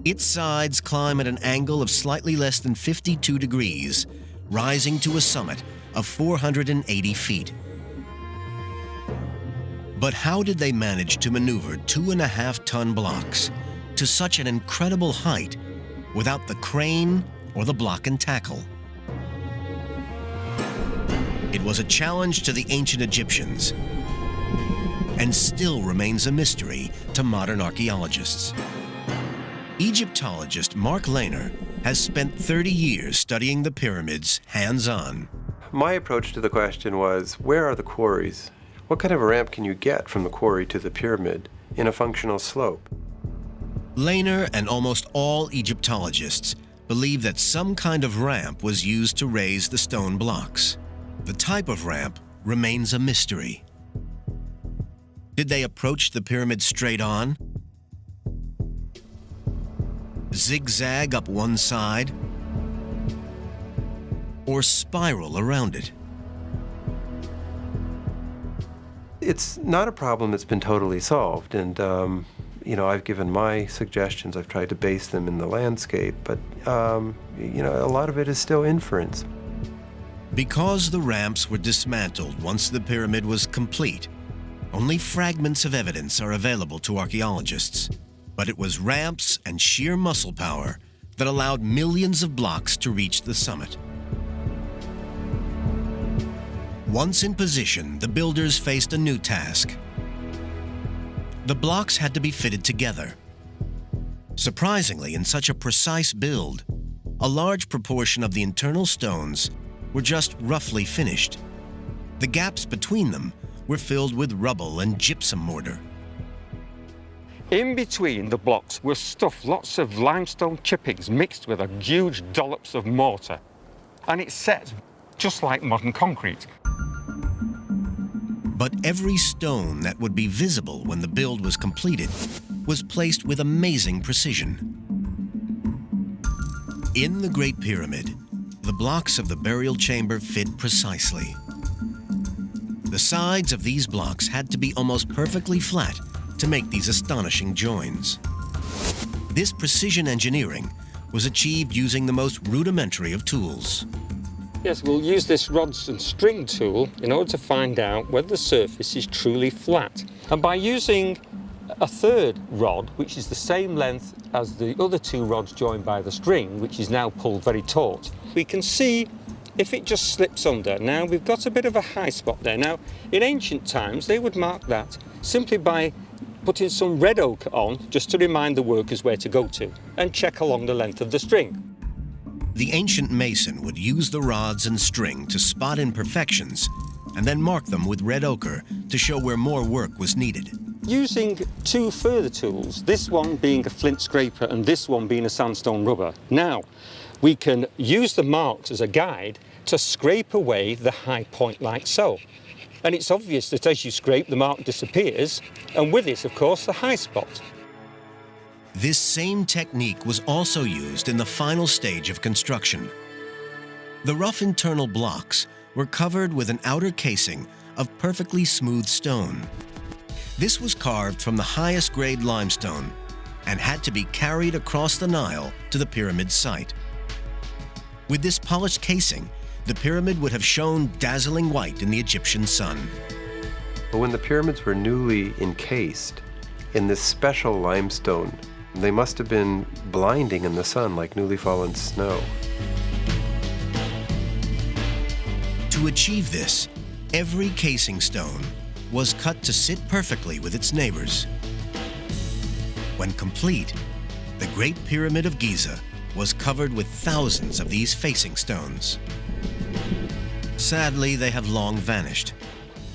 Its sides climb at an angle of slightly less than 52 degrees, rising to a summit of 480 feet. But how did they manage to maneuver 2.5-ton blocks to such an incredible height without the crane or the block and tackle? It was a challenge to the ancient Egyptians and still remains a mystery to modern archaeologists. Egyptologist Mark Lehner has spent 30 years studying the pyramids hands-on. My approach to the question was, where are the quarries? What kind of a ramp can you get from the quarry to the pyramid in a functional slope? Lehner and almost all Egyptologists believe that some kind of ramp was used to raise the stone blocks. The type of ramp remains a mystery. Did they approach the pyramid straight on? Zigzag up one side? Or spiral around it? It's not a problem that's been totally solved, and I've given my suggestions. I've tried to base them in the landscape, but a lot of it is still inference. Because the ramps were dismantled once the pyramid was complete, only fragments of evidence are available to archaeologists. But it was ramps and sheer muscle power that allowed millions of blocks to reach the summit. Once in position, the builders faced a new task. The blocks had to be fitted together. Surprisingly, in such a precise build, a large proportion of the internal stones were just roughly finished. The gaps between them were filled with rubble and gypsum mortar. In between the blocks were stuffed lots of limestone chippings mixed with a huge dollops of mortar. And it set just like modern concrete. But every stone that would be visible when the build was completed was placed with amazing precision. In the Great Pyramid, the blocks of the burial chamber fit precisely. The sides of these blocks had to be almost perfectly flat to make these astonishing joins. This precision engineering was achieved using the most rudimentary of tools. Yes, we'll use this rods and string tool in order to find out whether the surface is truly flat. And by using a third rod, which is the same length as the other two rods joined by the string, which is now pulled very taut, we can see if it just slips under. Now, we've got a bit of a high spot there. Now, in ancient times, they would mark that simply by putting some red ochre on, just to remind the workers where to go to, and check along the length of the string. The ancient mason would use the rods and string to spot imperfections and then mark them with red ochre to show where more work was needed. Using two further tools, this one being a flint scraper and this one being a sandstone rubber, now we can use the marks as a guide to scrape away the high point like so. And it's obvious that as you scrape, the mark disappears, and with it, of course, the high spot. This same technique was also used in the final stage of construction. The rough internal blocks were covered with an outer casing of perfectly smooth stone. This was carved from the highest grade limestone and had to be carried across the Nile to the pyramid site. With this polished casing, the pyramid would have shone dazzling white in the Egyptian sun. But when the pyramids were newly encased in this special limestone, they must have been blinding in the sun like newly fallen snow. To achieve this, every casing stone was cut to sit perfectly with its neighbors. When complete, the Great Pyramid of Giza was covered with thousands of these facing stones. Sadly, they have long vanished,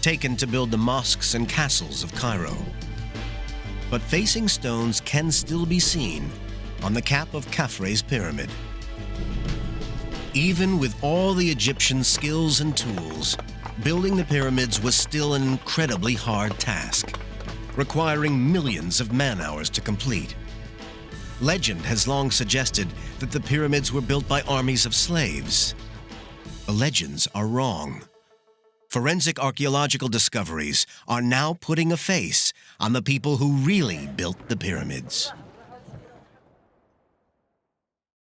taken to build the mosques and castles of Cairo. But facing stones can still be seen on the cap of Khafre's pyramid. Even with all the Egyptian skills and tools, building the pyramids was still an incredibly hard task, requiring millions of man-hours to complete. Legend has long suggested that the pyramids were built by armies of slaves. The legends are wrong. Forensic archaeological discoveries are now putting a face on the people who really built the pyramids.